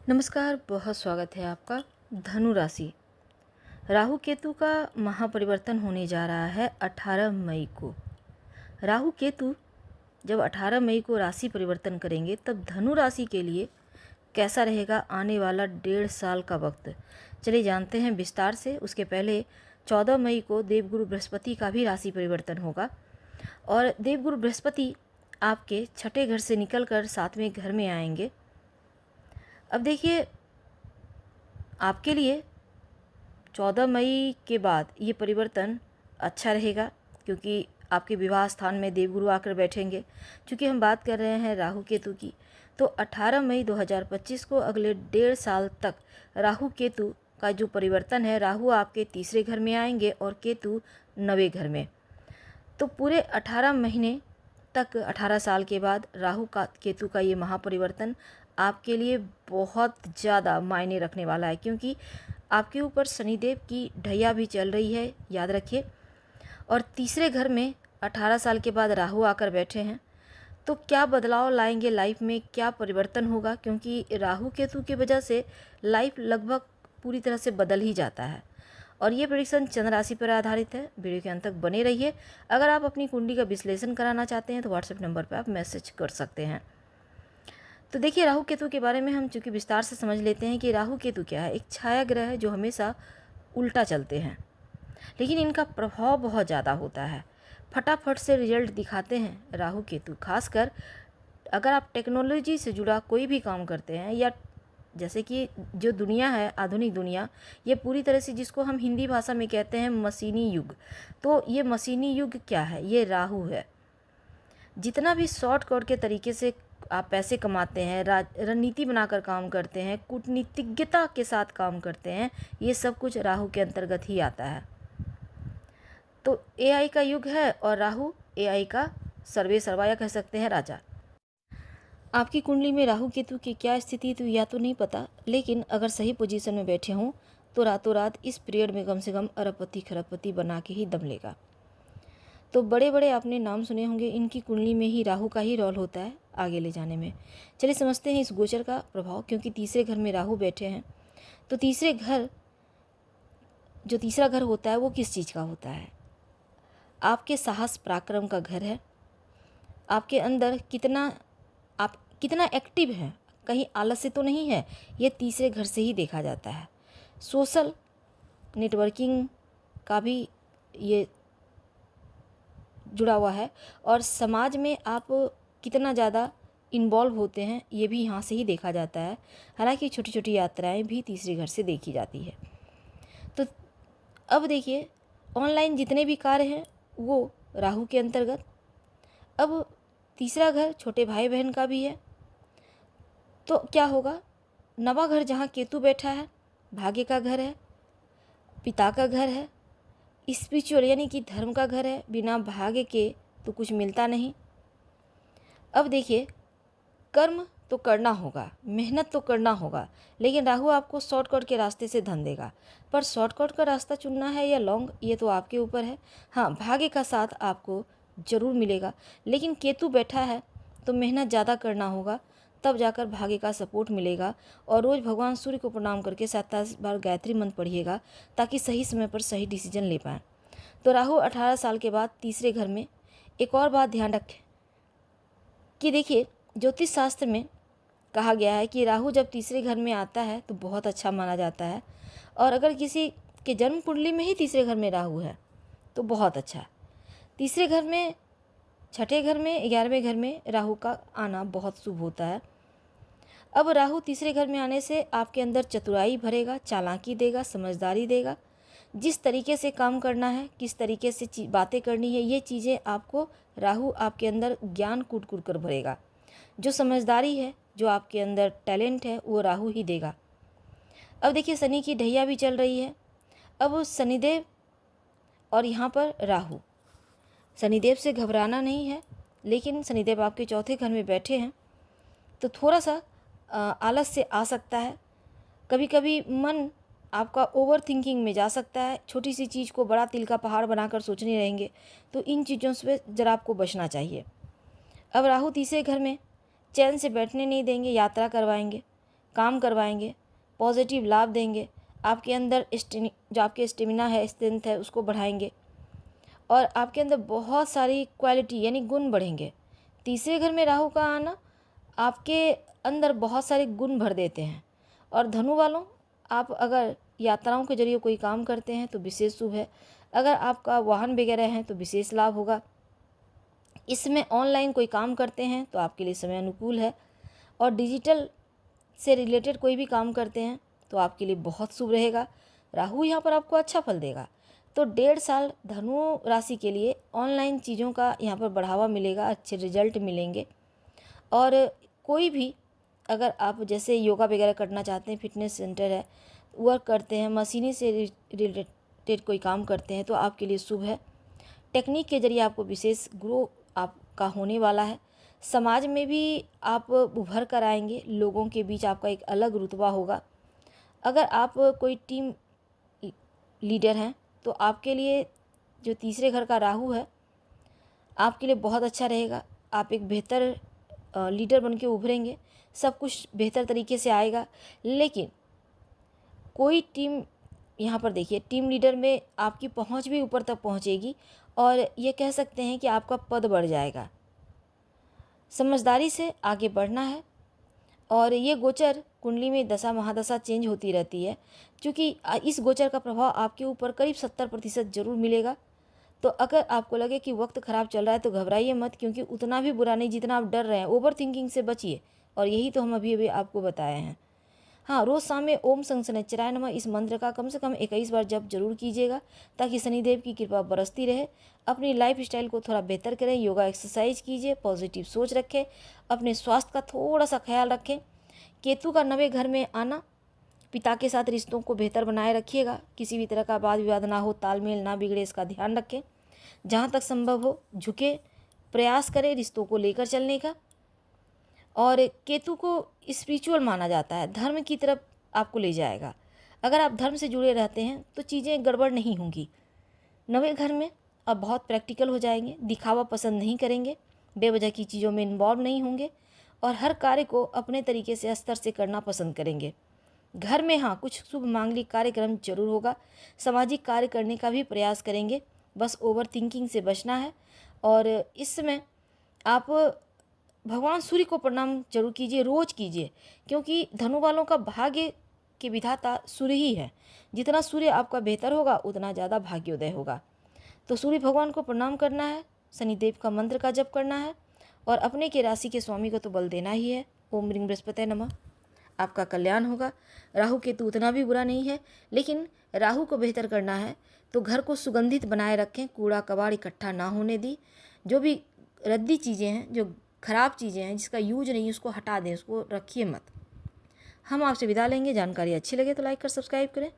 नमस्कार, बहुत स्वागत है आपका। धनु राशि, राहु केतु का महापरिवर्तन होने जा रहा है 18 मई को। राहु केतु जब 18 मई को राशि परिवर्तन करेंगे तब धनु राशि के लिए कैसा रहेगा आने वाला 1.5 साल का वक्त, चलिए जानते हैं विस्तार से। उसके पहले 14 मई को देवगुरु बृहस्पति का भी राशि परिवर्तन होगा और देवगुरु बृहस्पति आपके छठे घर से निकलकर 7वें घर में आएंगे। अब देखिए, आपके लिए 14 मई के बाद ये परिवर्तन अच्छा रहेगा क्योंकि आपके विवाह स्थान में देवगुरु आकर बैठेंगे। चूँकि हम बात कर रहे हैं राहु केतु की, तो 18 मई 2025 को अगले 1.5 साल तक राहु केतु का जो परिवर्तन है, राहु आपके तीसरे घर में आएंगे और केतु 9वें घर में। तो पूरे 18 महीने तक, 18 साल के बाद राहु का केतु का ये महापरिवर्तन आपके लिए बहुत ज़्यादा मायने रखने वाला है, क्योंकि आपके ऊपर शनिदेव की ढैया भी चल रही है, याद रखिए। और तीसरे घर में 18 साल के बाद राहु आकर बैठे हैं, तो क्या बदलाव लाएंगे लाइफ में, क्या परिवर्तन होगा, क्योंकि राहु केतु की वजह से लाइफ लगभग पूरी तरह से बदल ही जाता है। और ये प्रेडिक्शन चंद्र राशि पर आधारित है। वीडियो के अंत तक बने रहिए। अगर आप अपनी कुंडली का विश्लेषण कराना चाहते हैं तो व्हाट्सएप नंबर पर आप मैसेज कर सकते हैं। तो देखिए, राहु केतु के बारे में हम चूँकि विस्तार से समझ लेते हैं कि राहु केतु क्या है। एक छाया ग्रह है जो हमेशा उल्टा चलते हैं, लेकिन इनका प्रभाव बहुत ज़्यादा होता है। फटाफट से रिजल्ट दिखाते हैं राहु केतु। खासकर अगर आप टेक्नोलॉजी से जुड़ा कोई भी काम करते हैं, या जैसे कि जो दुनिया है, आधुनिक दुनिया, ये पूरी तरह से, जिसको हम हिंदी भाषा में कहते हैं मशीनी युग, तो ये मशीनी युग क्या है, ये राहु है। जितना भी शॉर्टकट के तरीके से आप पैसे कमाते हैं, रणनीति बनाकर काम करते हैं, कूटनीतिज्ञता के साथ काम करते हैं, ये सब कुछ राहु के अंतर्गत ही आता है। तो एआई का युग है और राहु एआई का सर्वे सर्वाया कह सकते हैं राजा। आपकी कुंडली में राहु केतु की क्या स्थिति तो या तो नहीं पता, लेकिन अगर सही पोजीशन में बैठे हों तो रातों रात इस पीरियड में कम से कम अरबपति खरबपति बना के ही दम लेगा। तो बड़े बड़े आपने नाम सुने होंगे, इनकी कुंडली में ही राहु का ही रोल होता है आगे ले जाने में। चलिए समझते हैं इस गोचर का प्रभाव, क्योंकि तीसरे घर में राहु बैठे हैं। तो तीसरे घर, जो तीसरा घर होता है वो किस चीज़ का होता है? आपके साहस पराक्रम का घर है। आपके अंदर आप कितना एक्टिव हैं, कहीं आलस्य तो नहीं है, ये तीसरे घर से ही देखा जाता है। सोशल नेटवर्किंग का भी ये जुड़ा हुआ है, और समाज में आप कितना ज़्यादा इन्वॉल्व होते हैं ये भी यहाँ से ही देखा जाता है। हालांकि छोटी छोटी यात्राएं भी तीसरे घर से देखी जाती है। तो अब देखिए, ऑनलाइन जितने भी कार्य हैं वो राहु के अंतर्गत। अब तीसरा घर छोटे भाई बहन का भी है, तो क्या होगा? नवा घर जहाँ केतु बैठा है, भाग्य का घर है, पिता का घर है, स्पिरिचुअल यानी कि धर्म का घर है। बिना भाग्य के तो कुछ मिलता नहीं। अब देखिए, कर्म तो करना होगा, मेहनत तो करना होगा, लेकिन राहु आपको शॉर्टकट के रास्ते से धन देगा। पर शॉर्टकट का रास्ता चुनना है या लॉन्ग, ये तो आपके ऊपर है। हाँ, भाग्य का साथ आपको ज़रूर मिलेगा, लेकिन केतु बैठा है तो मेहनत ज़्यादा करना होगा, तब जाकर भाग्य का सपोर्ट मिलेगा। और रोज़ भगवान सूर्य को प्रणाम करके 27 बार गायत्री मंत्र पढ़िएगा, ताकि सही समय पर सही डिसीजन ले पाएँ। तो राहु 18 साल के बाद तीसरे घर में। एक और बात ध्यान रखें कि देखिए, ज्योतिष शास्त्र में कहा गया है कि राहु जब तीसरे घर में आता है तो बहुत अच्छा माना जाता है। और अगर किसी के जन्म कुंडली में ही तीसरे घर में राहु है तो बहुत अच्छा। तीसरे घर में, छठे घर में, 11वें घर में राहु का आना बहुत शुभ होता है। अब राहु तीसरे घर में आने से आपके अंदर चतुराई भरेगा, चालाकी देगा, समझदारी देगा। जिस तरीके से काम करना है, किस तरीके से बातें करनी है, ये चीज़ें आपको राहु आपके अंदर ज्ञान कूट कूट कर भरेगा। जो समझदारी है, जो आपके अंदर टैलेंट है, वो राहु ही देगा। अब देखिए, शनि की ढैया भी चल रही है। अब शनिदेव और यहाँ पर राहु, शनिदेव से घबराना नहीं है, लेकिन शनिदेव आपके चौथे घर में बैठे हैं तो थोड़ा सा आलस से आ सकता है। कभी कभी मन आपका ओवर थिंकिंग में जा सकता है, छोटी सी चीज़ को बड़ा तिल का पहाड़ बनाकर सोचने रहेंगे, तो इन चीज़ों से ज़रा आपको बचना चाहिए। अब राहु तीसरे घर में चैन से बैठने नहीं देंगे, यात्रा करवाएंगे, काम करवाएंगे, पॉजिटिव लाभ देंगे, आपके अंदर जो आपके स्टेमिना है, स्ट्रेंथ है, उसको बढ़ाएंगे और आपके अंदर बहुत सारी क्वालिटी यानी गुण बढ़ेंगे। तीसरे घर में राहु का आना आपके अंदर बहुत सारे गुण भर देते हैं। और धनु वालों, आप अगर यात्राओं के जरिए कोई काम करते हैं तो विशेष शुभ है। अगर आपका वाहन वगैरह है तो विशेष लाभ होगा। इसमें ऑनलाइन कोई काम करते हैं तो आपके लिए समय अनुकूल है। और डिजिटल से रिलेटेड कोई भी काम करते हैं तो आपके लिए बहुत शुभ रहेगा। राहु यहाँ पर आपको अच्छा फल देगा। तो 1.5 साल धनु राशि के लिए ऑनलाइन चीज़ों का यहाँ पर बढ़ावा मिलेगा, अच्छे रिजल्ट मिलेंगे। और कोई भी अगर आप जैसे योगा वगैरह करना चाहते हैं, फिटनेस सेंटर है, वर्क करते हैं, मशीनी से रिलेटेड कोई काम करते हैं तो आपके लिए शुभ है। टेक्निक के जरिए आपको विशेष ग्रो आपका होने वाला है। समाज में भी आप उभर कर आएंगे, लोगों के बीच आपका एक अलग रुतबा होगा। अगर आप कोई टीम लीडर हैं तो आपके लिए जो तीसरे घर का राहु है आपके लिए बहुत अच्छा रहेगा। आप एक बेहतर लीडर बन के उभरेंगे, सब कुछ बेहतर तरीके से आएगा। लेकिन कोई टीम यहाँ पर देखिए, टीम लीडर में आपकी पहुँच भी ऊपर तक पहुँचेगी और ये कह सकते हैं कि आपका पद बढ़ जाएगा। समझदारी से आगे बढ़ना है। और ये गोचर कुंडली में दशा महादशा चेंज होती रहती है, क्योंकि इस गोचर का प्रभाव आपके ऊपर करीब 70% जरूर मिलेगा। तो अगर आपको लगे कि वक्त ख़राब चल रहा है तो घबराइए मत, क्योंकि उतना भी बुरा नहीं जितना आप डर रहे हैं। ओवर थिंकिंग से बचिए और यही तो हम अभी अभी आपको बताए हैं। हाँ, रोज़ शाम में ओम शनिश्चराय नमः इस मंत्र का कम से कम 21 बार जप जरूर कीजिएगा, ताकि शनिदेव की कृपा बरसती रहे। अपनी लाइफ स्टाइल को थोड़ा बेहतर करें, योगा एक्सरसाइज कीजिए, पॉजिटिव सोच रखें, अपने स्वास्थ्य का थोड़ा सा ख्याल रखें। केतु का 9वें घर में आना, पिता के साथ रिश्तों को बेहतर बनाए रखिएगा, किसी भी तरह का वाद विवाद ना हो, तालमेल ना बिगड़े, इसका ध्यान रखें। जहाँ तक संभव हो झुके, प्रयास करें रिश्तों को लेकर चलने का। और केतु को स्पिरिचुअल माना जाता है, धर्म की तरफ आपको ले जाएगा। अगर आप धर्म से जुड़े रहते हैं तो चीज़ें गड़बड़ नहीं होंगी। 9वें घर में अब बहुत प्रैक्टिकल हो जाएंगे, दिखावा पसंद नहीं करेंगे, बेवजह की चीज़ों में इन्वॉल्व नहीं होंगे और हर कार्य को अपने तरीके से स्तर से करना पसंद करेंगे। घर में हाँ, कुछ शुभ मांगलिक कार्यक्रम जरूर होगा। सामाजिक कार्य करने का भी प्रयास करेंगे, बस ओवर थिंकिंग से बचना है। और इस समय आप भगवान सूर्य को प्रणाम जरूर कीजिए, रोज कीजिए, क्योंकि धनु वालों का भाग्य के विधाता सूर्य ही है। जितना सूर्य आपका बेहतर होगा उतना ज़्यादा भाग्योदय होगा। तो सूर्य भगवान को प्रणाम करना है, शनिदेव का मंत्र का जप करना है और अपने के राशि के स्वामी को तो बल देना ही है। ओम ह्रीं बृहस्पतये नमः। आपका कल्याण होगा। राहु केतु उतना भी बुरा नहीं है, लेकिन राहु को बेहतर करना है तो घर को सुगंधित बनाए रखें, कूड़ा कबाड़ इकट्ठा ना होने दी। जो भी रद्दी चीज़ें हैं, जो खराब चीज़ें हैं, जिसका यूज नहीं, उसको हटा दें, उसको रखिए मत। हम आपसे विदा लेंगे। जानकारी अच्छी लगे तो लाइक कर सब्सक्राइब करें।